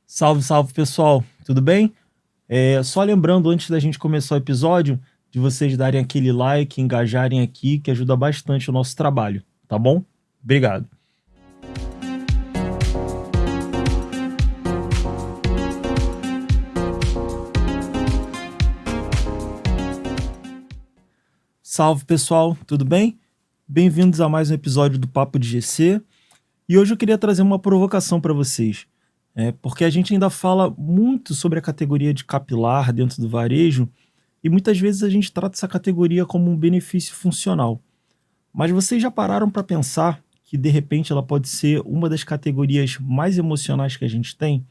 Salve, salve pessoal, tudo bem? Só lembrando, antes da gente começar o episódio, de vocês darem aquele like, engajarem aqui, que ajuda bastante o nosso trabalho, tá bom? Obrigado. Salve pessoal, tudo bem? Bem-vindos a mais um episódio do Papo de GC. E hoje eu queria trazer uma provocação para vocês, porque a gente ainda fala muito sobre a categoria de capilar dentro do varejo e muitas vezes a gente trata essa categoria como um benefício funcional. Mas vocês já pararam para pensar que de repente ela pode ser uma das categorias mais emocionais que a gente tem?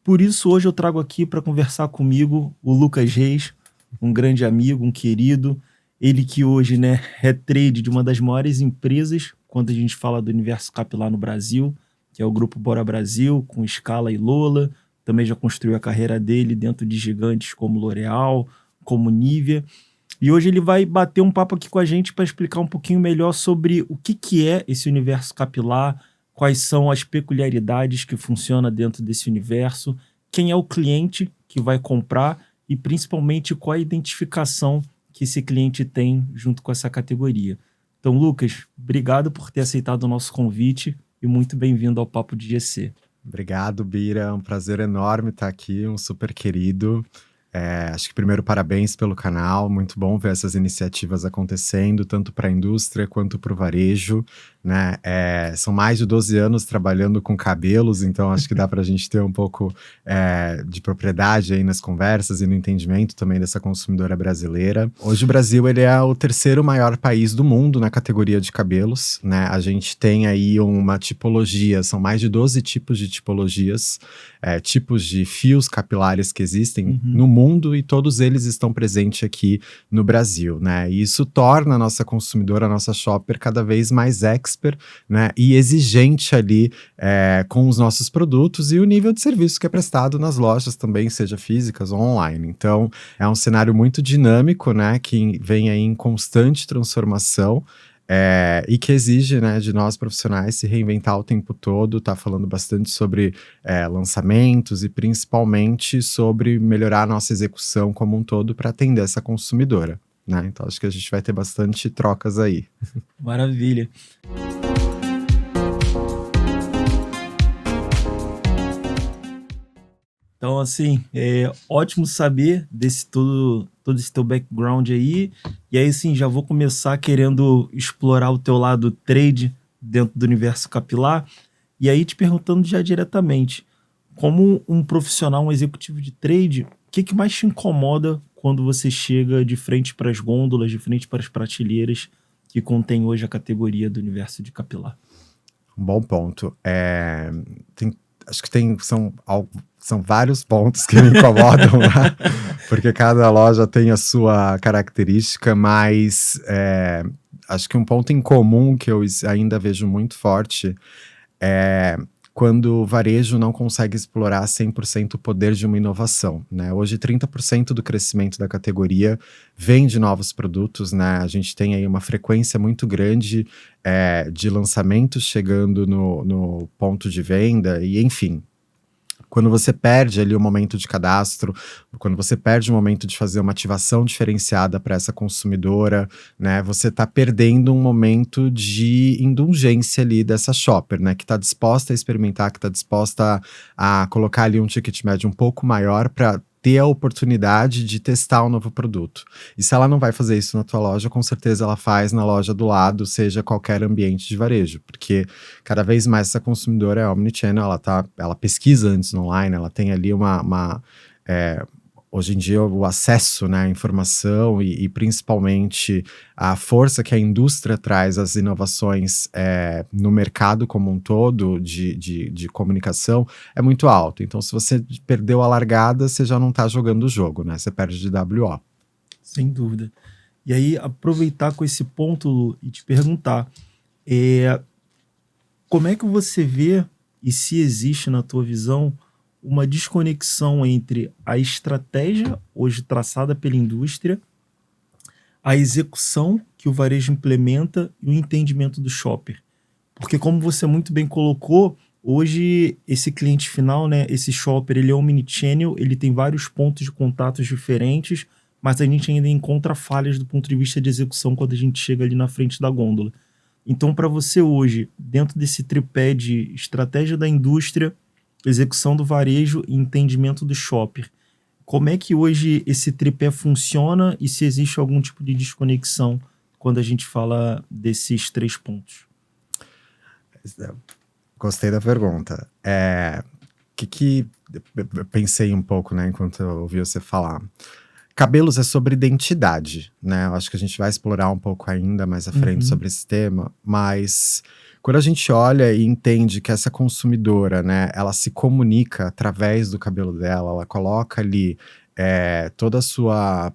Por isso hoje eu trago aqui para conversar comigo o Lucas Reis, um grande amigo, um querido, ele que hoje, né, é trade de uma das maiores empresas quando a gente fala do universo capilar no Brasil, que é o Grupo Bora Brasil, com Scala e Lola. Também já construiu a carreira dele dentro de gigantes como L'Oréal, como Nivea. E hoje ele vai bater um papo aqui com a gente para explicar um pouquinho melhor sobre o que é esse universo capilar, quais são as peculiaridades que funcionam dentro desse universo, quem é o cliente que vai comprar e principalmente qual a identificação que esse cliente tem junto com essa categoria. Então, Lucas, obrigado por ter aceitado o nosso convite e muito bem-vindo ao Papo de GC. Obrigado, Bira. É um prazer enorme estar aqui, um super querido. Acho que primeiro parabéns pelo canal, muito bom ver essas iniciativas acontecendo, tanto para a indústria quanto para o varejo, né? São mais de 12 anos trabalhando com cabelos, então acho que dá para a gente ter um pouco de propriedade aí nas conversas e no entendimento também dessa consumidora brasileira. Hoje o Brasil ele é o terceiro maior país do mundo na categoria de cabelos, né? A gente tem aí uma tipologia, são mais de 12 tipos de tipologias, tipos de fios capilares que existem no mundo e todos eles estão presentes aqui no Brasil, né? E isso torna a nossa consumidora, a nossa shopper cada vez mais expert, né? E exigente ali com os nossos produtos e o nível de serviço que é prestado nas lojas também, seja físicas ou online. Então, é um cenário muito dinâmico, né? Que vem aí em constante transformação. E que exige, né, de nós profissionais se reinventar o tempo todo, tá falando bastante sobre lançamentos e principalmente sobre melhorar a nossa execução como um todo para atender essa consumidora, né? Então acho que a gente vai ter bastante trocas aí. Maravilha. Então, assim, é ótimo saber desse todo esse teu background aí. E aí, sim, já vou começar querendo explorar o teu lado trade dentro do universo capilar. E aí, te perguntando já diretamente, como um profissional, um executivo de trade, o que mais te incomoda quando você chega de frente para as gôndolas, de frente para as prateleiras que contém hoje a categoria do universo de capilar? Um bom ponto. Acho que são vários pontos que me incomodam lá, porque cada loja tem a sua característica, mas acho que um ponto em comum que eu ainda vejo muito forte é quando o varejo não consegue explorar 100% o poder de uma inovação, né? Hoje 30% do crescimento da categoria vem de novos produtos, né? A gente tem aí uma frequência muito grande de lançamentos chegando no ponto de venda e enfim. Quando você perde ali o momento de cadastro, quando você perde o momento de fazer uma ativação diferenciada para essa consumidora, né, você está perdendo um momento de indulgência ali dessa shopper, né, que está disposta a experimentar, que está disposta a colocar ali um ticket médio um pouco maior para ter a oportunidade de testar um novo produto. E se ela não vai fazer isso na tua loja, com certeza ela faz na loja do lado, seja qualquer ambiente de varejo, porque cada vez mais essa consumidora é omnichannel, ela pesquisa antes no online, ela tem ali hoje em dia o acesso, né, à informação e principalmente a força que a indústria traz às inovações no mercado como um todo de comunicação é muito alto. Então, se você perdeu a largada, você já não está jogando o jogo, né? Você perde de WO. Sem dúvida. E aí, aproveitar com esse ponto, Lu, e te perguntar, como é que você vê, e se existe na tua visão, uma desconexão entre a estratégia hoje traçada pela indústria, a execução que o varejo implementa e o entendimento do shopper? Porque, como você muito bem colocou, Hoje, esse cliente final, né, esse shopper, ele é omnichannel, ele tem vários pontos de contatos diferentes, mas a gente ainda encontra falhas do ponto de vista de execução quando a gente chega ali na frente da gôndola. Então, para você hoje, dentro desse tripé de estratégia da indústria, execução do varejo e entendimento do shopper, como é que hoje esse tripé funciona e se existe algum tipo de desconexão quando a gente fala desses 3 pontos? Gostei da pergunta. Eu pensei um pouco, né, enquanto eu ouvi você falar. Cabelos é sobre identidade, né? Eu acho que a gente vai explorar um pouco ainda mais à frente sobre esse tema, mas quando a gente olha e entende que essa consumidora, né, ela se comunica através do cabelo dela, ela coloca ali toda a sua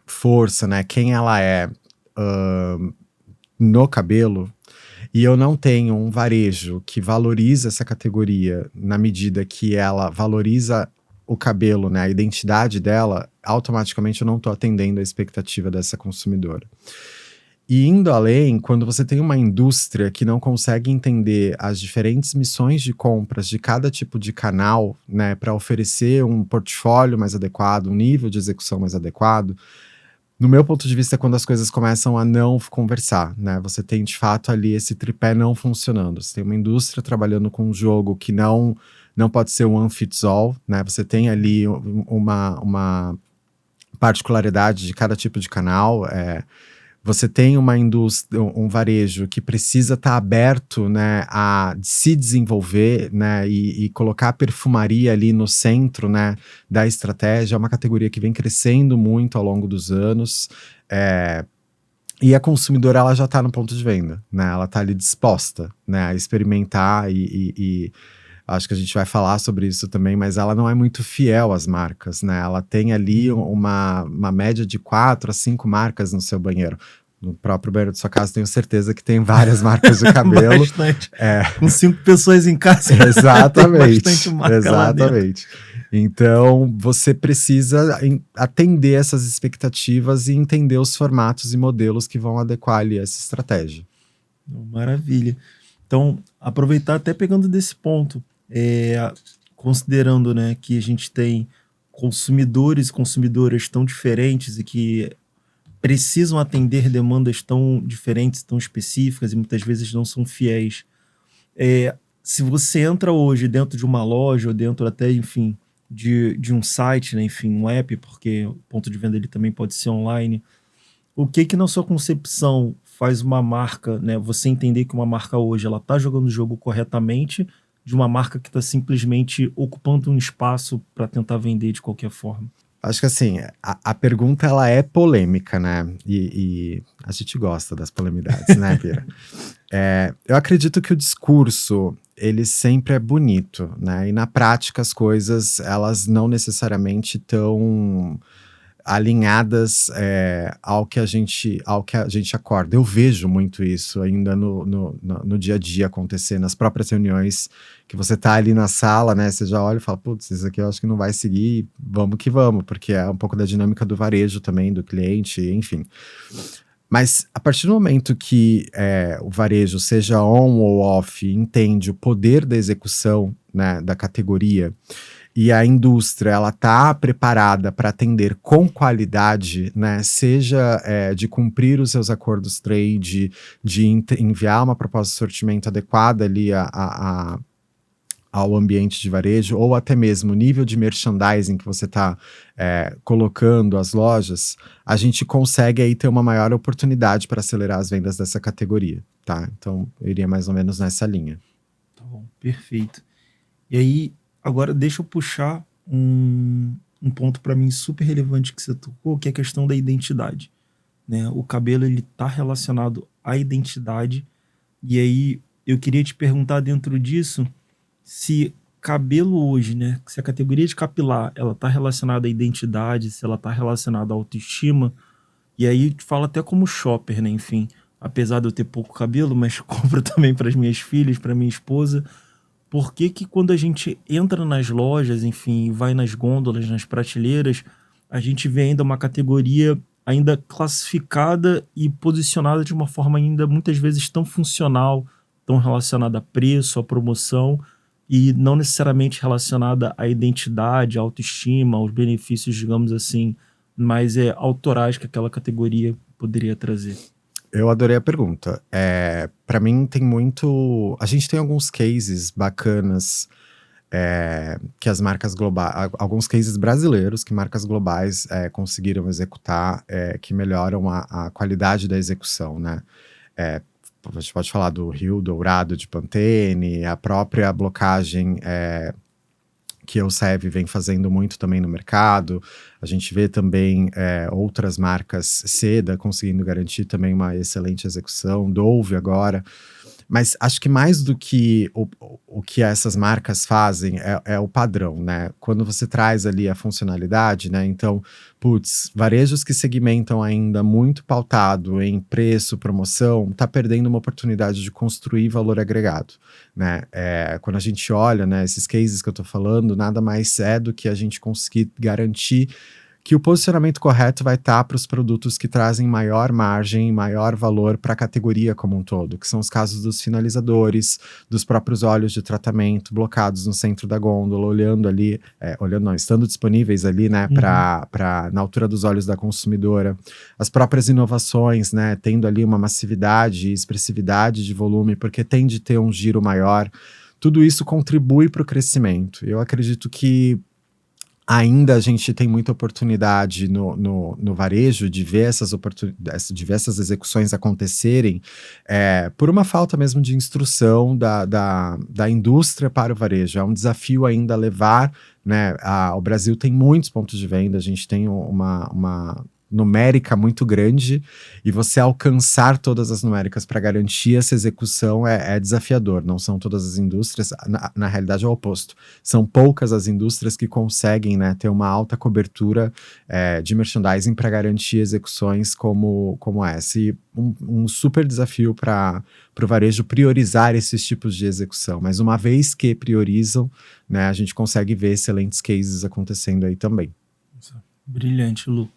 força, né, quem ela é no cabelo, e eu não tenho um varejo que valoriza essa categoria na medida que ela valoriza o cabelo, né, a identidade dela, automaticamente eu não estou atendendo a expectativa dessa consumidora. E indo além, quando você tem uma indústria que não consegue entender as diferentes missões de compras de cada tipo de canal, né, para oferecer um portfólio mais adequado, um nível de execução mais adequado, no meu ponto de vista, é quando as coisas começam a não conversar, né? Você tem, de fato, ali esse tripé não funcionando. Você tem uma indústria trabalhando com um jogo que não pode ser one fits all, né? Você tem ali uma particularidade de cada tipo de canal. Você tem uma indústria, um varejo que precisa estar aberto, né, a se desenvolver, né, e colocar a perfumaria ali no centro, né, da estratégia. É uma categoria que vem crescendo muito ao longo dos anos. E a consumidora, ela já está no ponto de venda, né? Ela está ali disposta, né, a experimentar e acho que a gente vai falar sobre isso também, mas ela não é muito fiel às marcas, né? Ela tem ali uma média de 4 a 5 marcas no seu banheiro. No próprio banheiro de sua casa, tenho certeza que tem várias marcas de cabelo. Bastante. Com 5 pessoas em casa, exatamente, tem bastante marca exatamente. Então, você precisa atender essas expectativas e entender os formatos e modelos que vão adequar ali essa estratégia. Maravilha. Então, aproveitar até pegando desse ponto, considerando, né, que a gente tem consumidores e consumidoras tão diferentes e que precisam atender demandas tão diferentes, tão específicas e muitas vezes não são fiéis. Se você entra hoje dentro de uma loja ou dentro até, enfim, de um site, né, enfim, um app, porque o ponto de venda ele também pode ser online, o que na sua concepção faz uma marca, né, você entender que uma marca hoje ela está jogando o jogo corretamente de uma marca que está simplesmente ocupando um espaço para tentar vender de qualquer forma? Acho que assim, a pergunta ela é polêmica, né? E a gente gosta das polemidades, né, Pira? Eu acredito que o discurso, ele sempre é bonito, né? E na prática as coisas, elas não necessariamente estão alinhadas ao que a gente acorda. Eu vejo muito isso ainda no dia a dia acontecer, nas próprias reuniões, que você tá ali na sala, né, você já olha e fala, putz, isso aqui eu acho que não vai seguir, vamos que vamos, porque é um pouco da dinâmica do varejo também, do cliente, enfim. Mas a partir do momento que o varejo, seja on ou off, entende o poder da execução, né, da categoria, e a indústria ela está preparada para atender com qualidade, né? Seja de cumprir os seus acordos trade, de enviar uma proposta de sortimento adequada ali ao ambiente de varejo, ou até mesmo o nível de merchandising que você está colocando as lojas, a gente consegue aí ter uma maior oportunidade para acelerar as vendas dessa categoria, tá? Então, eu iria mais ou menos nessa linha. Tá bom, perfeito. E aí, agora deixa eu puxar um ponto para mim super relevante que você tocou, que é a questão da identidade, né? O cabelo ele tá relacionado à identidade, e aí eu queria te perguntar dentro disso se cabelo hoje, né? Se a categoria de capilar ela tá relacionada à identidade, se ela tá relacionada à autoestima, e aí te falo até como shopper, né? Enfim, apesar de eu ter pouco cabelo, mas compro também para as minhas filhas, para minha esposa. Por que quando a gente entra nas lojas, enfim, vai nas gôndolas, nas prateleiras, a gente vê ainda uma categoria ainda classificada e posicionada de uma forma ainda muitas vezes tão funcional, tão relacionada a preço, a promoção, e não necessariamente relacionada à identidade, à autoestima, aos benefícios, digamos assim, mais autorais que aquela categoria poderia trazer? Eu adorei a pergunta. Para mim tem muito. A gente tem alguns cases bacanas que as marcas globais, alguns cases brasileiros que marcas globais conseguiram executar, que melhoram a qualidade da execução, né? É, a gente pode falar do Rio Dourado de Pantene, a própria blocagem que a Elseve vem fazendo muito também no mercado. A gente vê também outras marcas, Seda conseguindo garantir também uma excelente execução, Dove agora. Mas acho que mais do que o que essas marcas fazem é o padrão, né? Quando você traz ali a funcionalidade, né? Então, varejos que segmentam ainda muito pautado em preço, promoção, tá perdendo uma oportunidade de construir valor agregado, né? Quando a gente olha, né, esses cases que eu tô falando, nada mais é do que a gente conseguir garantir que o posicionamento correto vai estar para os produtos que trazem maior margem, maior valor para a categoria como um todo, que são os casos dos finalizadores, dos próprios óleos de tratamento blocados no centro da gôndola, estando disponíveis ali, né, na altura dos olhos da consumidora. As próprias inovações, né, tendo ali uma massividade e expressividade de volume, porque tem de ter um giro maior. Tudo isso contribui para o crescimento. Eu acredito que ainda a gente tem muita oportunidade no varejo de ver essas execuções acontecerem por uma falta mesmo de instrução da indústria para o varejo. É um desafio ainda levar, né? O Brasil tem muitos pontos de venda, a gente tem uma numérica muito grande, e você alcançar todas as numéricas para garantir essa execução é desafiador. Não são todas as indústrias, na realidade é o oposto. São poucas as indústrias que conseguem, né, ter uma alta cobertura de merchandising para garantir execuções como essa. E um super desafio para o varejo priorizar esses tipos de execução. Mas uma vez que priorizam, né, a gente consegue ver excelentes cases acontecendo aí também. Brilhante, Lu.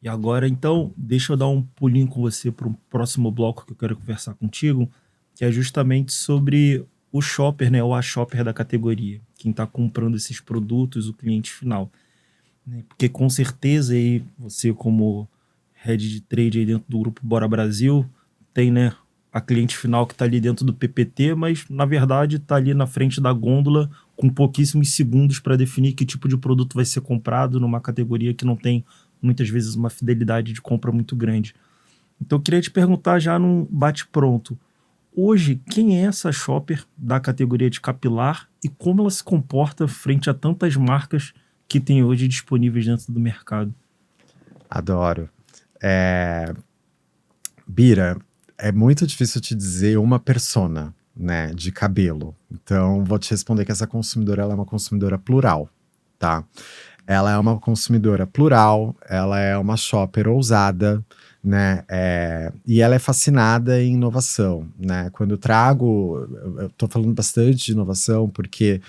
E agora, então, deixa eu dar um pulinho com você para o próximo bloco que eu quero conversar contigo, que é justamente sobre o shopper, né, ou a shopper da categoria, quem está comprando esses produtos, o cliente final. Porque com certeza aí você, como head de trade aí dentro do grupo Bora Brasil, tem, né, a cliente final que está ali dentro do PPT, mas na verdade está ali na frente da gôndola com pouquíssimos segundos para definir que tipo de produto vai ser comprado numa categoria que não tem muitas vezes uma fidelidade de compra muito grande. Então eu queria te perguntar já num bate-pronto, hoje quem é essa shopper da categoria de capilar e como ela se comporta frente a tantas marcas que tem hoje disponíveis dentro do mercado? Adoro. Bira, é muito difícil te dizer uma persona, né, de cabelo. Então, vou te responder que essa consumidora ela é uma consumidora plural, tá? Ela é uma consumidora plural, ela é uma shopper ousada, né? E ela é fascinada em inovação, né? Quando eu tô falando bastante de inovação porque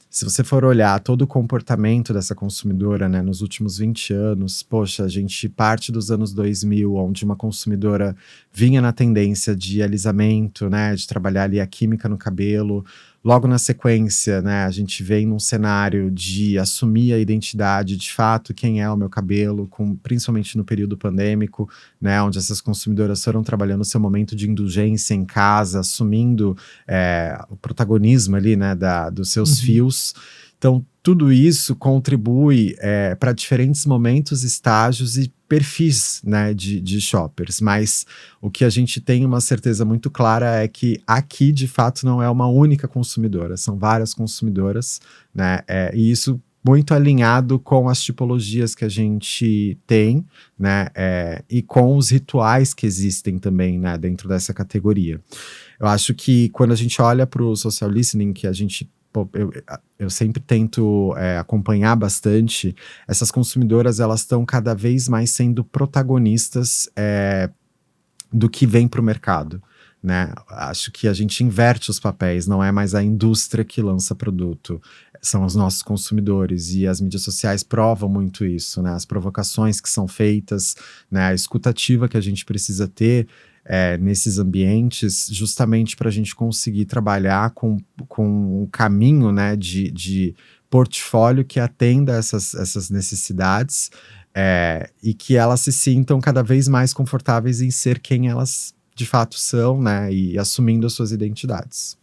se você for olhar todo o comportamento dessa consumidora, né, nos últimos 20 anos, poxa, a gente parte dos anos 2000, onde uma consumidora vinha na tendência de alisamento, né, de trabalhar ali a química no cabelo. Logo na sequência, né, a gente vem num cenário de assumir a identidade, de fato, quem é o meu cabelo, principalmente no período pandêmico, né, onde essas consumidoras foram trabalhando o seu momento de indulgência em casa, assumindo o protagonismo ali, né, dos seus fios. Então, tudo isso contribui para diferentes momentos, estágios e perfis, né, de shoppers, mas o que a gente tem uma certeza muito clara é que aqui, de fato, não é uma única consumidora, são várias consumidoras, né, e isso muito alinhado com as tipologias que a gente tem, né, e com os rituais que existem também, né, dentro dessa categoria. Eu acho que quando a gente olha para o social listening, que a gente eu sempre tento acompanhar bastante, essas consumidoras elas estão cada vez mais sendo protagonistas do que vem para o mercado, né? Acho que a gente inverte os papéis, não é mais a indústria que lança produto, são os nossos consumidores, e as mídias sociais provam muito isso, né? As provocações que são feitas, né? A escutativa que a gente precisa ter nesses ambientes, justamente para a gente conseguir trabalhar com um caminho, né, de portfólio que atenda essas necessidades, e que elas se sintam cada vez mais confortáveis em ser quem elas de fato são, né, e assumindo as suas identidades.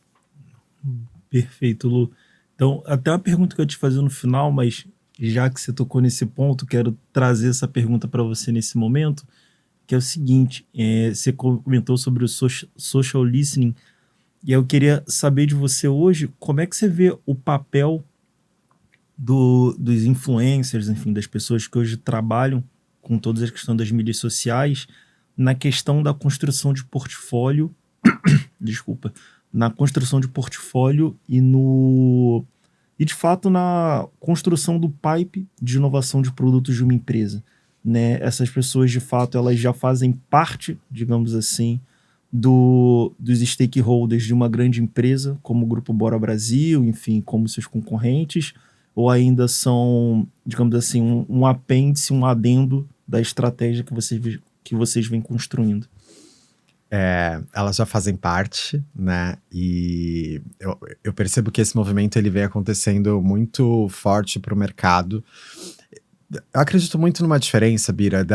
Perfeito, Lu. Então, até uma pergunta que eu ia te fazer no final, mas já que você tocou nesse ponto, quero trazer essa pergunta para você nesse momento, que é o seguinte, você comentou sobre o social listening, e eu queria saber de você hoje, como é que você vê o papel dos influencers, enfim, das pessoas que hoje trabalham com todas as questões das mídias sociais, na questão da construção de portfólio, desculpa, na construção de portfólio e de fato na construção do pipe de inovação de produtos de uma empresa, né? Essas pessoas de fato elas já fazem parte, digamos assim, dos stakeholders de uma grande empresa, como o Grupo Bora Brasil, enfim, como seus concorrentes, ou ainda são, digamos assim, um apêndice, um adendo da estratégia que vocês vêm construindo? Elas já fazem parte, né? E eu percebo que esse movimento ele vem acontecendo muito forte para o mercado. Eu acredito muito numa diferença, Bira,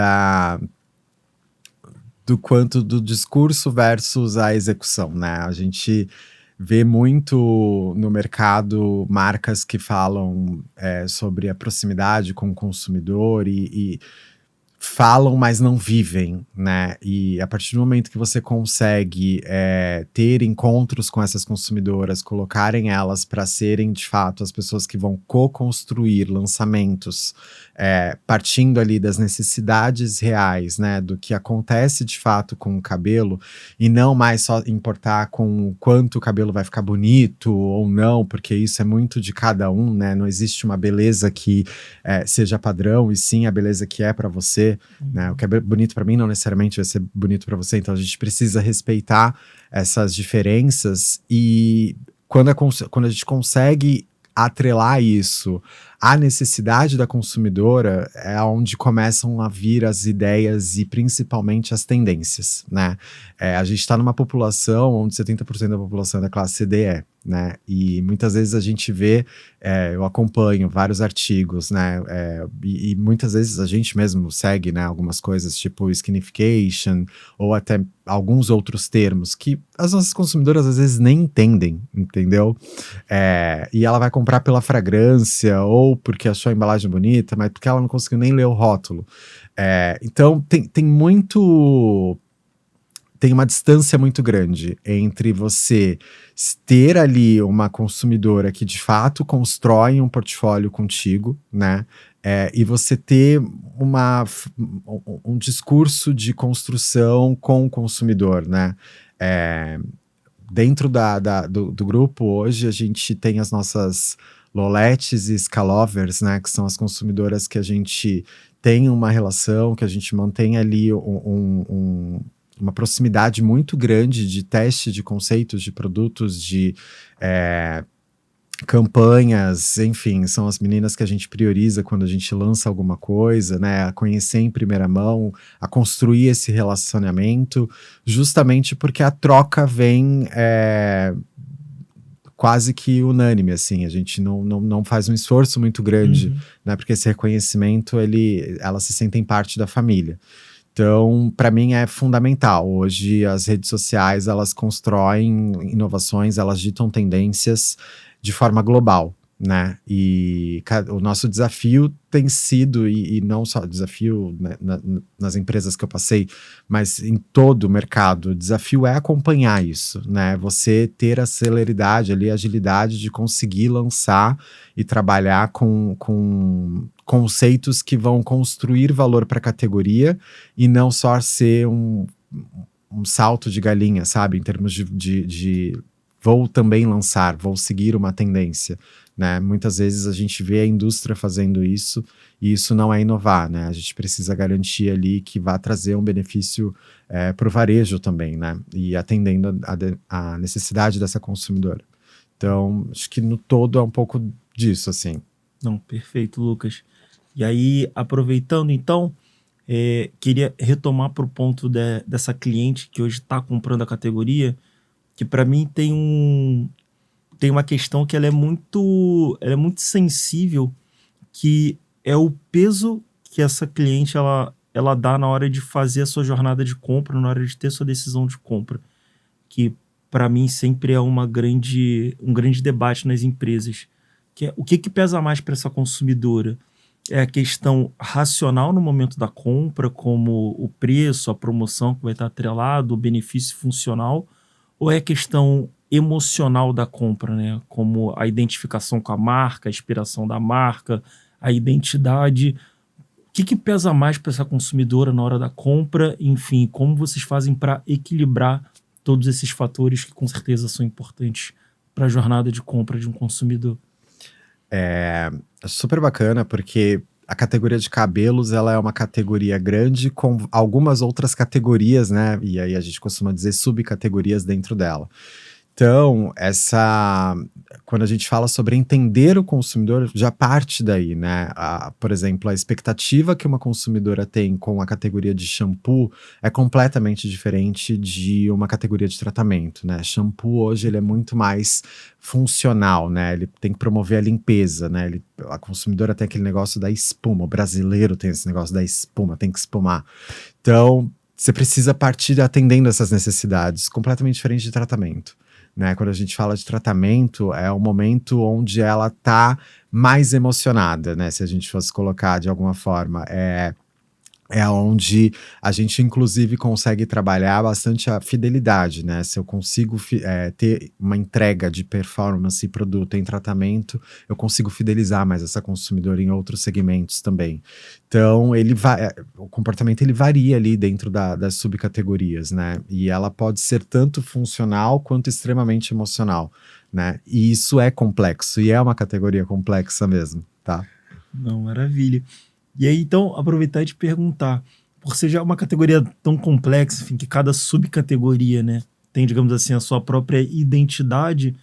do quanto do discurso versus a execução, né? A gente vê muito no mercado marcas que falam sobre a proximidade com o consumidor e falam, mas não vivem, né? E a partir do momento que você consegue ter encontros com essas consumidoras, colocarem elas para serem, de fato, as pessoas que vão co-construir lançamentos, partindo ali das necessidades reais, né? Do que acontece, de fato, com o cabelo, e não mais só importar com o quanto o cabelo vai ficar bonito ou não, porque isso é muito de cada um, né? Não existe uma beleza que seja padrão, e sim a beleza que é para você. Né? O que é bonito para mim não necessariamente vai ser bonito para você, então a gente precisa respeitar essas diferenças, e quando a gente consegue atrelar isso à necessidade da consumidora, é onde começam a vir as ideias e principalmente as tendências, né? A gente está numa população onde 70% da população é da classe CDE, né? E muitas vezes a gente vê, eu acompanho vários artigos, né? E muitas vezes a gente mesmo segue, né, algumas coisas tipo skinification ou até alguns outros termos que as nossas consumidoras às vezes nem entendem, entendeu? E ela vai comprar pela fragrância ou porque achou a embalagem bonita, mas porque ela não conseguiu nem ler o rótulo. Então tem uma distância muito grande entre você ter ali uma consumidora que de fato constrói um portfólio contigo, né? E você ter um discurso de construção com o consumidor, né? Dentro do grupo hoje a gente tem as nossas Loletes e Scalovers, né? Que são as consumidoras que a gente tem uma relação, que a gente mantém ali uma proximidade muito grande de teste de conceitos, de produtos, de campanhas, enfim, são as meninas que a gente prioriza quando a gente lança alguma coisa, né, a conhecer em primeira mão, a construir esse relacionamento, justamente porque a troca vem quase que unânime, assim, a gente não faz um esforço muito grande, né, porque esse reconhecimento, elas se sentem parte da família. Então, para mim é fundamental. Hoje as redes sociais, elas constroem inovações, elas ditam tendências de forma global, né? E o nosso desafio tem sido, e não só desafio, né, nas empresas que eu passei, mas em todo o mercado, o desafio é acompanhar isso, né? Você ter a celeridade ali, a agilidade de conseguir lançar e trabalhar com conceitos que vão construir valor para a categoria e não só ser um salto de galinha, sabe? Em termos de vou também lançar, vou seguir uma tendência, né? Muitas vezes a gente vê a indústria fazendo isso e isso não é inovar, né? A gente precisa garantir ali que vai trazer um benefício para o varejo também, né? E atendendo a necessidade dessa consumidora. Então, acho que no todo é um pouco disso, assim. Não, perfeito, Lucas. E aí, aproveitando então, queria retomar para o ponto dessa cliente que hoje está comprando a categoria, que para mim tem uma questão que ela é muito sensível, que é o peso que essa cliente ela dá na hora de fazer a sua jornada de compra, na hora de ter sua decisão de compra, que para mim sempre é um grande debate nas empresas, que é o que pesa mais para essa consumidora? É a questão racional no momento da compra, como o preço, a promoção que vai estar atrelado, o benefício funcional, ou é a questão emocional da compra, né? Como a identificação com a marca, a inspiração da marca, a identidade. O que pesa mais para essa consumidora na hora da compra? Enfim, como vocês fazem para equilibrar todos esses fatores que com certeza são importantes para a jornada de compra de um consumidor? É super bacana porque a categoria de cabelos, ela é uma categoria grande com algumas outras categorias, né? E aí a gente costuma dizer subcategorias dentro dela. Então, quando a gente fala sobre entender o consumidor, já parte daí, né? Por exemplo, a expectativa que uma consumidora tem com a categoria de shampoo é completamente diferente de uma categoria de tratamento, né? Shampoo hoje ele é muito mais funcional, né? Ele tem que promover a limpeza, né? A consumidora tem aquele negócio da espuma, o brasileiro tem esse negócio da espuma, tem que espumar. Então, você precisa partir atendendo essas necessidades, completamente diferente de tratamento. Né? Quando a gente fala de tratamento, é o momento onde ela tá mais emocionada, né? Se a gente fosse colocar de alguma forma. É onde a gente, inclusive, consegue trabalhar bastante a fidelidade, né? Se eu consigo ter uma entrega de performance e produto em tratamento, eu consigo fidelizar mais essa consumidora em outros segmentos também. Então, o comportamento ele varia ali dentro das subcategorias, né? E ela pode ser tanto funcional quanto extremamente emocional, né? E isso é complexo, e é uma categoria complexa mesmo, tá? Não, maravilha. E aí, então, aproveitar e te perguntar, por ser já uma categoria tão complexa, enfim, que cada subcategoria, né, tem, digamos assim, a sua própria identidade,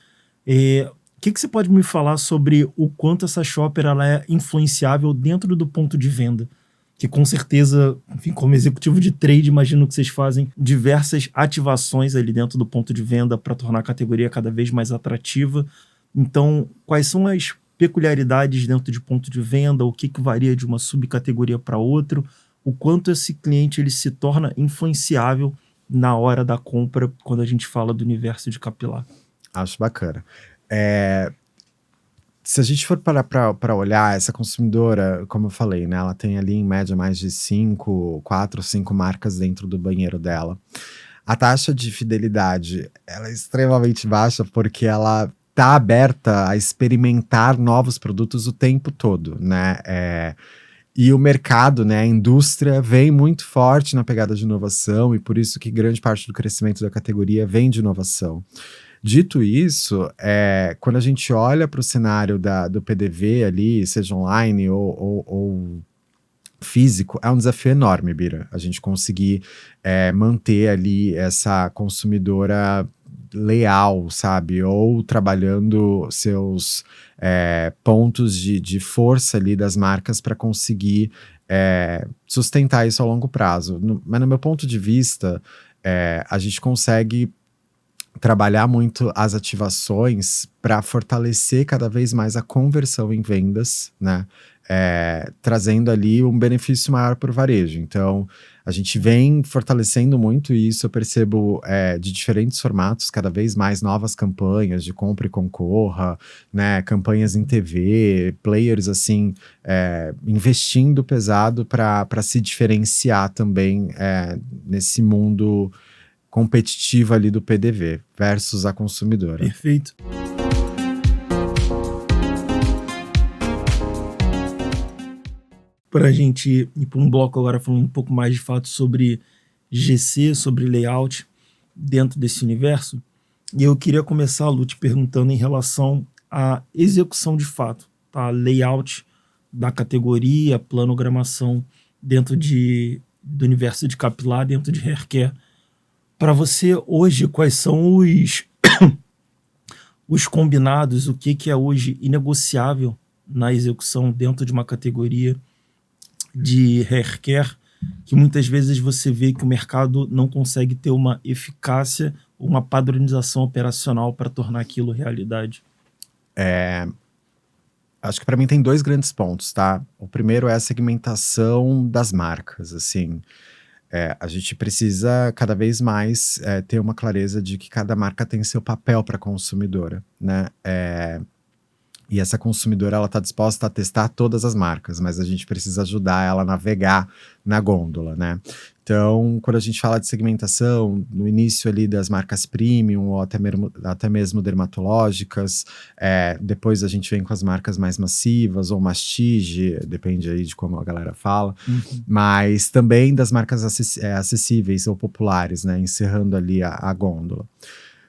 o que você pode me falar sobre o quanto essa shopper ela é influenciável dentro do ponto de venda? Que com certeza, enfim, como executivo de trade, imagino que vocês fazem diversas ativações ali dentro do ponto de venda para tornar a categoria cada vez mais atrativa. Então, quais são as peculiaridades dentro de ponto de venda, o que varia de uma subcategoria para outra, o quanto esse cliente ele se torna influenciável na hora da compra quando a gente fala do universo de capilar? Acho bacana. Se a gente for parar para olhar, essa consumidora, como eu falei, né, ela tem ali em média mais de 4 ou 5 marcas dentro do banheiro dela. A taxa de fidelidade ela é extremamente baixa porque ela tá aberta a experimentar novos produtos o tempo todo, né? E o mercado, né, a indústria vem muito forte na pegada de inovação e por isso que grande parte do crescimento da categoria vem de inovação. Dito isso, quando a gente olha para o cenário do PDV ali, seja online ou físico, é um desafio enorme, Bira. A gente conseguir manter ali essa consumidora leal, sabe? Ou trabalhando seus pontos de força ali das marcas para conseguir sustentar isso a longo prazo. Mas no meu ponto de vista, a gente consegue trabalhar muito as ativações para fortalecer cada vez mais a conversão em vendas, né? Trazendo ali um benefício maior para o varejo. Então, a gente vem fortalecendo muito isso, eu percebo de diferentes formatos, cada vez mais novas campanhas de compra e concorra, né? Campanhas em TV, players assim, investindo pesado para se diferenciar também nesse mundo competitivo ali do PDV versus a consumidora. Perfeito. Para a gente ir para um bloco agora falando um pouco mais de fato sobre GC, sobre layout dentro desse universo, e eu queria começar, Lu, te perguntando em relação à execução de fato, tá? Layout da categoria, planogramação dentro do universo de capilar, dentro de haircare. Para você hoje, quais são os combinados, o que é hoje inegociável na execução dentro de uma categoria de haircare, que muitas vezes você vê que o mercado não consegue ter uma eficácia, uma padronização operacional para tornar aquilo realidade. Acho que para mim tem dois grandes pontos, tá? O primeiro é a segmentação das marcas, assim. A gente precisa cada vez mais ter uma clareza de que cada marca tem seu papel para a consumidora, né? E essa consumidora, ela está disposta a testar todas as marcas, mas a gente precisa ajudar ela a navegar na gôndola, né? Então, quando a gente fala de segmentação, no início ali das marcas premium, ou até mesmo dermatológicas, depois a gente vem com as marcas mais massivas, ou mastige, depende aí de como a galera fala, mas também das marcas acessíveis ou populares, né? Encerrando ali a gôndola.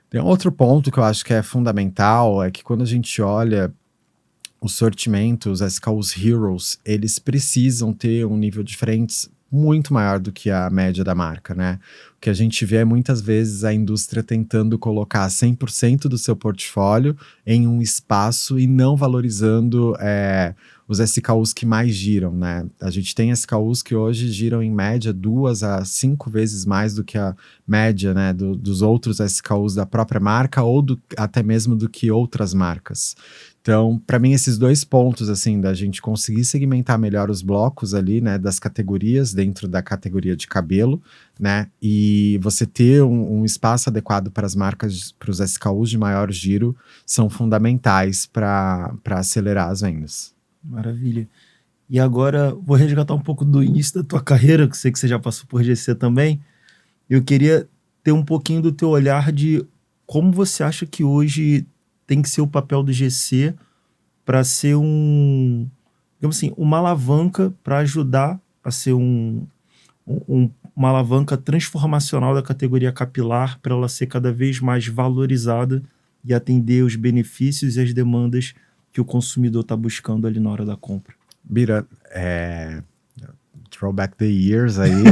Tem outro ponto que eu acho que é fundamental, é que quando a gente olha os sortimentos, os SKUs Heroes, eles precisam ter um nível de frentes muito maior do que a média da marca, né? O que a gente vê é muitas vezes a indústria tentando colocar 100% do seu portfólio em um espaço e não valorizando os SKUs que mais giram, né? A gente tem SKUs que hoje giram em média 2 a 5 vezes mais do que a média, né, dos outros SKUs da própria marca ou até mesmo do que outras marcas. Então, para mim, esses dois pontos, assim, da gente conseguir segmentar melhor os blocos ali, né, das categorias dentro da categoria de cabelo, né, e você ter um espaço adequado para as marcas, para os SKUs de maior giro, são fundamentais para acelerar as vendas. Maravilha. E agora, vou resgatar um pouco do início da tua carreira, que sei que você já passou por GC também. Eu queria ter um pouquinho do teu olhar de como você acha que hoje tem que ser o papel do GC para ser digamos assim, uma alavanca para ajudar a ser uma alavanca transformacional da categoria capilar, para ela ser cada vez mais valorizada e atender os benefícios e as demandas que o consumidor está buscando ali na hora da compra. Bira, throwback the years aí,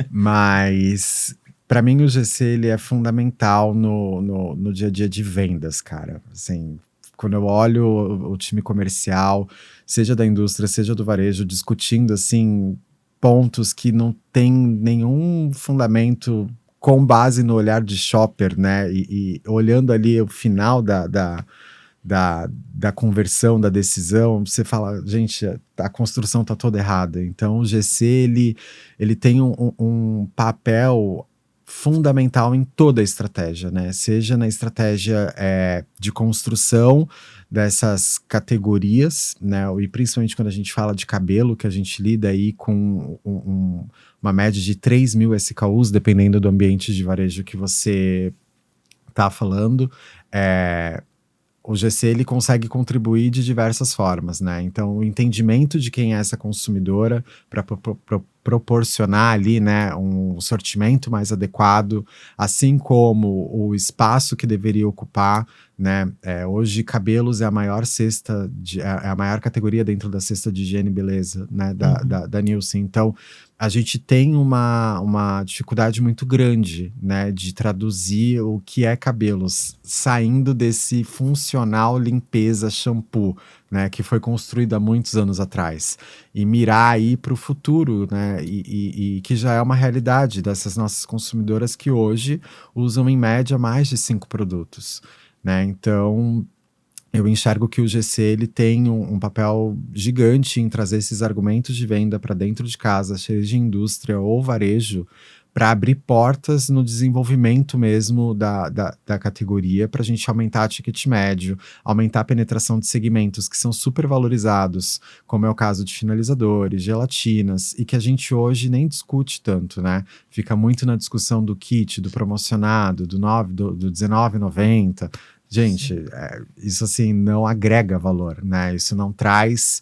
mas para mim o GC ele é fundamental no dia a dia de vendas, cara. Assim, quando eu olho o time comercial, seja da indústria, seja do varejo, discutindo assim pontos que não tem nenhum fundamento com base no olhar de shopper, né? E olhando ali o final da conversão, da decisão, você fala, gente, a construção tá toda errada. Então o GC ele tem um papel fundamental em toda a estratégia, né? Seja na estratégia de construção dessas categorias, né? E principalmente quando a gente fala de cabelo, que a gente lida aí com uma média de 3.000 SKUs, dependendo do ambiente de varejo que você tá falando, o GC ele consegue contribuir de diversas formas, né? Então, o entendimento de quem é essa consumidora para proporcionar ali, né, um sortimento mais adequado, assim como o espaço que deveria ocupar, né? Hoje, cabelos é a maior é a maior categoria dentro da cesta de higiene e beleza, né, da Nielsen. Então, a gente tem uma dificuldade muito grande, né, de traduzir o que é cabelos, saindo desse funcional limpeza shampoo, né, que foi construído há muitos anos atrás, e mirar aí para o futuro, né, e que já é uma realidade dessas nossas consumidoras que hoje usam em média mais de 5 produtos, né, então eu enxergo que o GC ele tem um papel gigante em trazer esses argumentos de venda para dentro de casa, seja de indústria ou varejo, para abrir portas no desenvolvimento mesmo da categoria, para a gente aumentar o ticket médio, aumentar a penetração de segmentos que são super valorizados, como é o caso de finalizadores, gelatinas, e que a gente hoje nem discute tanto, né? Fica muito na discussão do kit, do promocionado, do R$19,90. Gente, isso assim não agrega valor, né? Isso não traz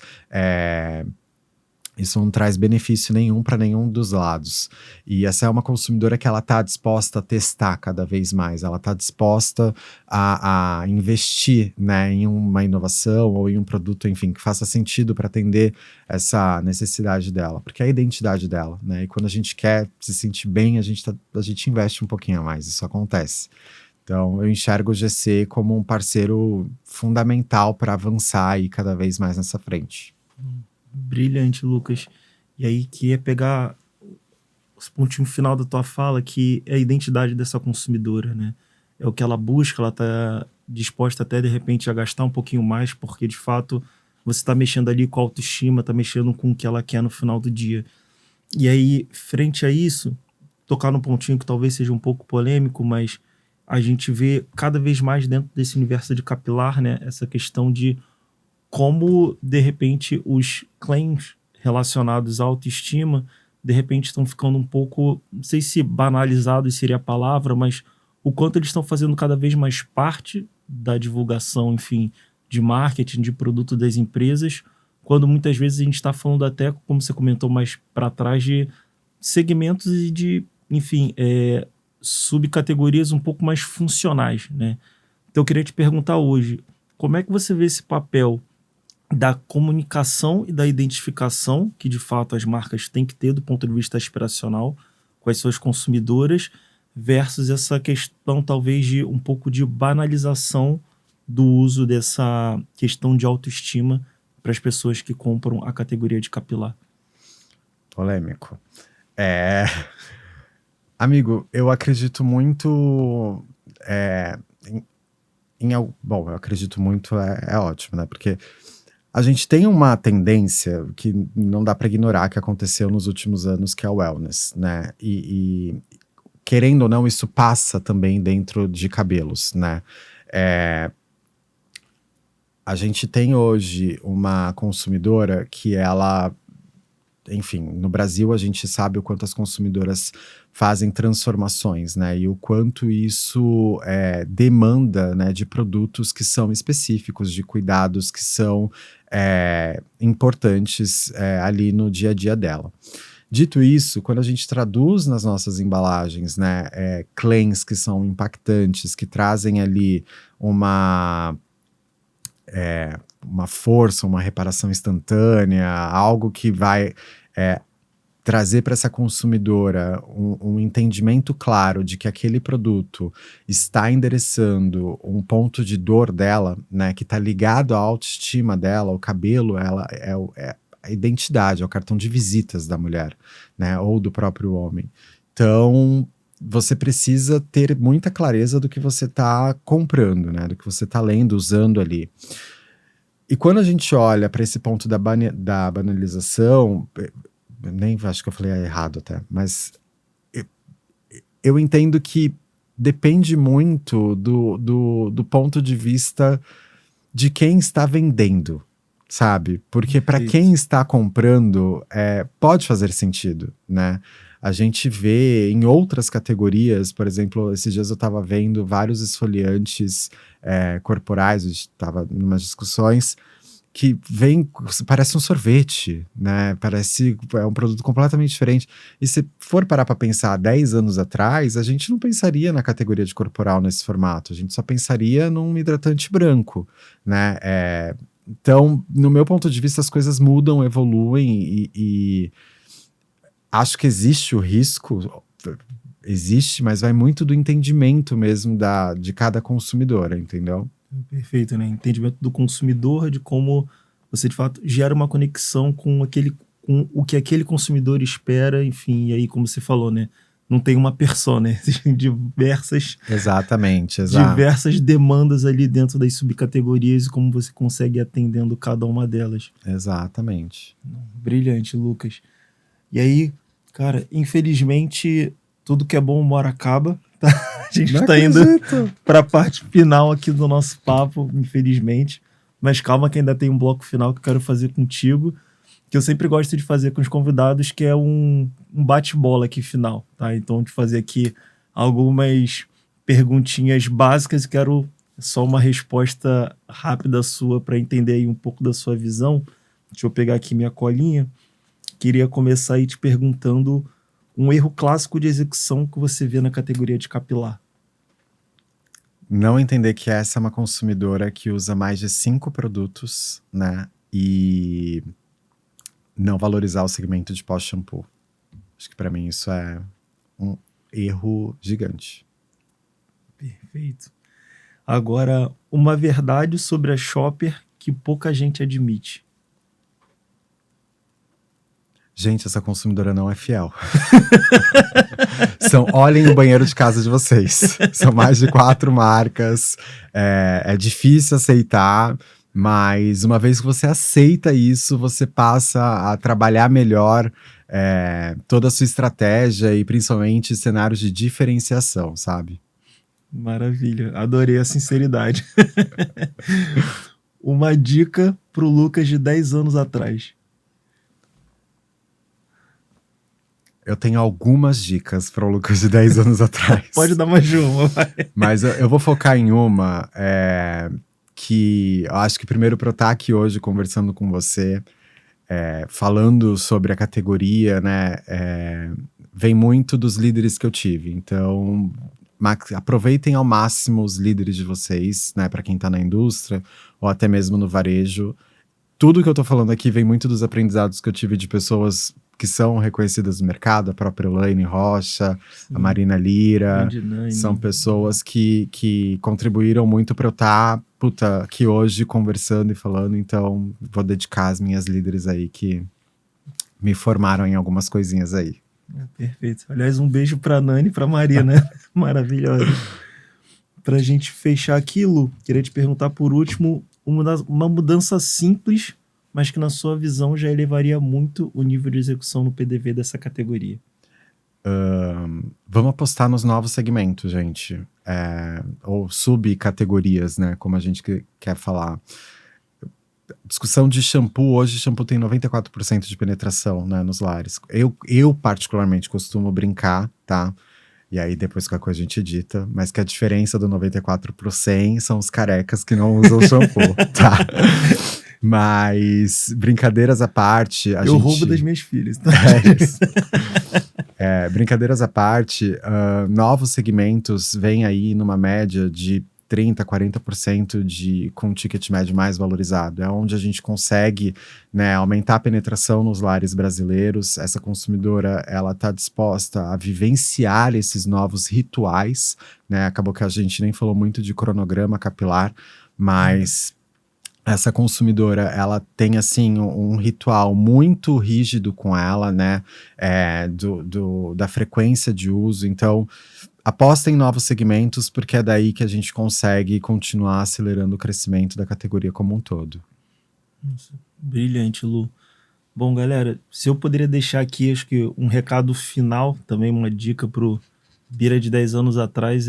benefício nenhum para nenhum dos lados. E essa é uma consumidora que ela está disposta a testar cada vez mais, ela está disposta a investir, né, em uma inovação ou em um produto, enfim, que faça sentido para atender essa necessidade dela, porque é a identidade dela, né? E quando a gente quer se sentir bem, a gente investe um pouquinho a mais, isso acontece. Então, eu enxergo o GC como um parceiro fundamental para avançar aí cada vez mais nessa frente. Brilhante, Lucas. E aí, queria pegar o pontinho final da tua fala, que é a identidade dessa consumidora, né? É o que ela busca, ela está disposta até, de repente, a gastar um pouquinho mais, porque, de fato, você está mexendo ali com a autoestima, está mexendo com o que ela quer no final do dia. E aí, frente a isso, tocar num pontinho que talvez seja um pouco polêmico, mas a gente vê cada vez mais dentro desse universo de capilar, né, essa questão de como, de repente, os claims relacionados à autoestima, de repente, estão ficando um pouco, não sei se banalizados seria a palavra, mas o quanto eles estão fazendo cada vez mais parte da divulgação, enfim, de marketing, de produto das empresas, quando muitas vezes a gente está falando até, como você comentou mais para trás, de segmentos e de, enfim, subcategorias um pouco mais funcionais, né? Então eu queria te perguntar hoje, como é que você vê esse papel da comunicação e da identificação que de fato as marcas têm que ter do ponto de vista aspiracional com as suas consumidoras versus essa questão talvez de um pouco de banalização do uso dessa questão de autoestima para as pessoas que compram a categoria de capilar? Polêmico. Amigo, eu acredito muito bom, eu acredito muito é ótimo, né? Porque a gente tem uma tendência que não dá para ignorar que aconteceu nos últimos anos, que é o wellness, né? E querendo ou não, isso passa também dentro de cabelos, né? A gente tem hoje uma consumidora que ela, enfim, no Brasil a gente sabe o quanto as consumidoras fazem transformações, né? E o quanto isso demanda, né, de produtos que são específicos, de cuidados que são importantes ali no dia a dia dela. Dito isso, quando a gente traduz nas nossas embalagens, né, claims que são impactantes, que trazem ali uma força, uma reparação instantânea, algo que vai trazer para essa consumidora um entendimento claro de que aquele produto está endereçando um ponto de dor dela, né, que está ligado à autoestima dela, o cabelo, ela é a identidade, é o cartão de visitas da mulher, né, ou do próprio homem. Então, você precisa ter muita clareza do que você está comprando, né, do que você está lendo, usando ali. E quando a gente olha para esse ponto da banalização, nem acho que eu falei errado até, mas eu entendo que depende muito do ponto de vista de quem está vendendo, sabe? Porque para quem está comprando, pode fazer sentido, né? A gente vê em outras categorias, por exemplo, esses dias eu estava vendo vários esfoliantes corporais, a gente estava em umas discussões, que parece um sorvete, né? É um produto completamente diferente. E se for parar para pensar 10 anos atrás, a gente não pensaria na categoria de corporal nesse formato, a gente só pensaria num hidratante branco, né? Então, no meu ponto de vista, as coisas mudam, evoluem e acho que existe o risco, existe, mas vai muito do entendimento mesmo de cada consumidora, entendeu? Perfeito, né? Entendimento do consumidor, de como você de fato gera uma conexão com o que aquele consumidor espera, enfim, e aí, como você falou, né? Não tem uma persona, existem Exatamente, diversas demandas ali dentro das subcategorias e como você consegue ir atendendo cada uma delas. Exatamente. Brilhante, Lucas. E aí, cara, infelizmente, tudo que é bom uma hora acaba, tá? A gente está indo para a parte final aqui do nosso papo, infelizmente. Mas calma que ainda tem um bloco final que eu quero fazer contigo, que eu sempre gosto de fazer com os convidados, que é um bate-bola aqui final, tá? Então, de fazer aqui algumas perguntinhas básicas e quero só uma resposta rápida sua para entender aí um pouco da sua visão. Deixa eu pegar aqui minha colinha. Queria começar aí te perguntando um erro clássico de execução que você vê na categoria de capilar. Não entender que essa é uma consumidora que usa mais de 5 produtos, né? E não valorizar o segmento de pós-shampoo. Acho que para mim isso é um erro gigante. Perfeito. Agora, uma verdade sobre a Shopper que pouca gente admite. Gente, essa consumidora não é fiel. Olhem o banheiro de casa de vocês. São mais de 4 marcas. É difícil aceitar, mas uma vez que você aceita isso, você passa a trabalhar melhor toda a sua estratégia e principalmente cenários de diferenciação, sabe? Maravilha, adorei a sinceridade. Uma dica pro Lucas de 10 anos atrás. Eu tenho algumas dicas para o Lucas de 10 anos atrás. Pode dar mais de uma, vai. Mas eu vou focar em uma que eu acho que primeiro para eu estar aqui hoje conversando com você, falando sobre a categoria, né, vem muito dos líderes que eu tive. Então, aproveitem ao máximo os líderes de vocês, né, para quem está na indústria ou até mesmo no varejo. Tudo que eu tô falando aqui vem muito dos aprendizados que eu tive de pessoas que são reconhecidas no mercado, a própria Elaine Rocha, a Marina Lira, são pessoas que contribuíram muito para eu estar aqui hoje conversando e falando, então vou dedicar as minhas líderes aí que me formaram em algumas coisinhas aí. Perfeito. Aliás, um beijo pra Nani e pra Marina, maravilhosa. Pra gente fechar aqui, Lu, queria te perguntar por último, uma mudança simples, mas que na sua visão já elevaria muito o nível de execução no PDV dessa categoria. Vamos apostar nos novos segmentos, gente. Ou subcategorias, né? Como a gente quer falar. Discussão de shampoo, hoje shampoo tem 94% de penetração, né, nos lares. Eu particularmente costumo brincar, tá? E aí depois qualquer coisa a gente edita, mas que a diferença do 94 pro 100 são os carecas que não usam shampoo, tá? Mas, brincadeiras à parte... Eu roubo das minhas filhas. Tá? Brincadeiras à parte, novos segmentos vêm aí numa média de 30%, 40% com ticket médio mais valorizado. É onde a gente consegue, né, aumentar a penetração nos lares brasileiros. Essa consumidora, ela está disposta a vivenciar esses novos rituais, né? Acabou que a gente nem falou muito de cronograma capilar, mas... Essa consumidora, ela tem, assim, um ritual muito rígido com ela, né, da frequência de uso. Então, aposta em novos segmentos, porque é daí que a gente consegue continuar acelerando o crescimento da categoria como um todo. Nossa, brilhante, Lu. Bom, galera, se eu poderia deixar aqui, acho que um recado final, também uma dica pro Bira de 10 anos atrás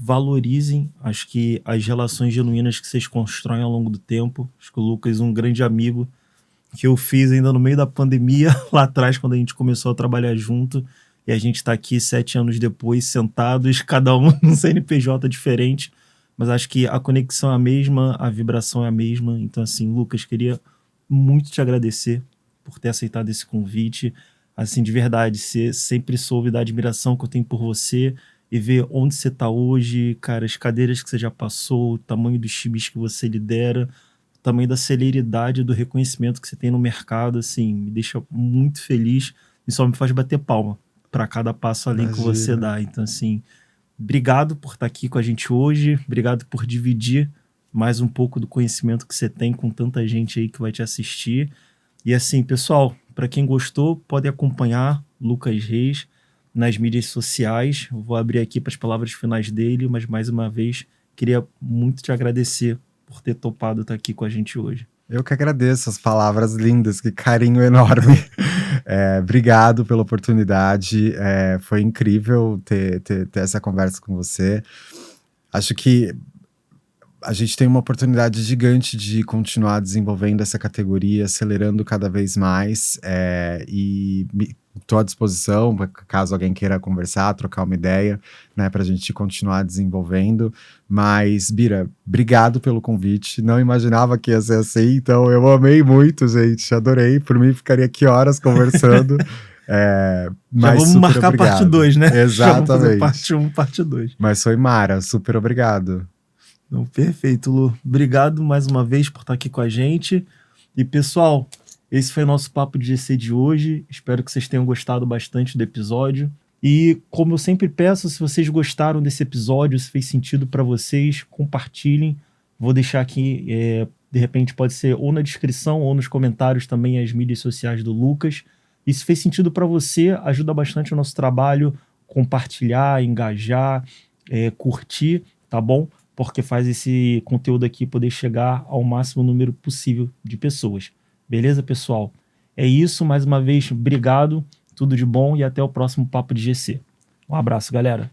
valorizem, acho que as relações genuínas que vocês constroem ao longo do tempo. Acho que o Lucas é um grande amigo que eu fiz ainda no meio da pandemia, lá atrás, quando a gente começou a trabalhar junto, e a gente está aqui 7 anos depois, sentados, cada um num CNPJ diferente, mas acho que a conexão é a mesma, a vibração é a mesma. Então, assim, Lucas, queria muito te agradecer por ter aceitado esse convite. Assim, de verdade, você sempre soube da admiração que eu tenho por você, e ver onde você está hoje, cara, as cadeiras que você já passou, o tamanho dos times que você lidera, o tamanho da celeridade do reconhecimento que você tem no mercado, assim, me deixa muito feliz e só me faz bater palma para cada passo além que você dá. Então, assim, obrigado por estar aqui com a gente hoje, obrigado por dividir mais um pouco do conhecimento que você tem com tanta gente aí que vai te assistir. E assim, pessoal, para quem gostou, pode acompanhar Lucas Reis nas mídias sociais. Eu vou abrir aqui para as palavras finais dele, mas mais uma vez queria muito te agradecer por ter topado estar aqui com a gente hoje. Eu que agradeço as palavras lindas, que carinho enorme. Obrigado pela oportunidade, foi incrível ter essa conversa com você. Acho que a gente tem uma oportunidade gigante de continuar desenvolvendo essa categoria, acelerando cada vez mais, e estou à disposição, caso alguém queira conversar, trocar uma ideia, né, para a gente continuar desenvolvendo. Mas, Bira, obrigado pelo convite, não imaginava que ia ser assim, então eu amei muito, gente, adorei, por mim ficaria aqui horas conversando. Mas vamos marcar obrigado. Parte 2, né? Exatamente. Parte 1, parte 2. Mas foi mara, super obrigado. Não, perfeito, Lu. Obrigado mais uma vez por estar aqui com a gente. E, pessoal, esse foi o nosso Papo de GC de hoje. Espero que vocês tenham gostado bastante do episódio. E como eu sempre peço, se vocês gostaram desse episódio, se fez sentido para vocês, compartilhem. Vou deixar aqui, de repente pode ser ou na descrição ou nos comentários também as mídias sociais do Lucas. E se fez sentido para você, ajuda bastante o nosso trabalho, compartilhar, engajar, curtir, tá bom? Porque faz esse conteúdo aqui poder chegar ao máximo número possível de pessoas. Beleza, pessoal? É isso, mais uma vez, obrigado, tudo de bom e até o próximo Papo de GC. Um abraço, galera.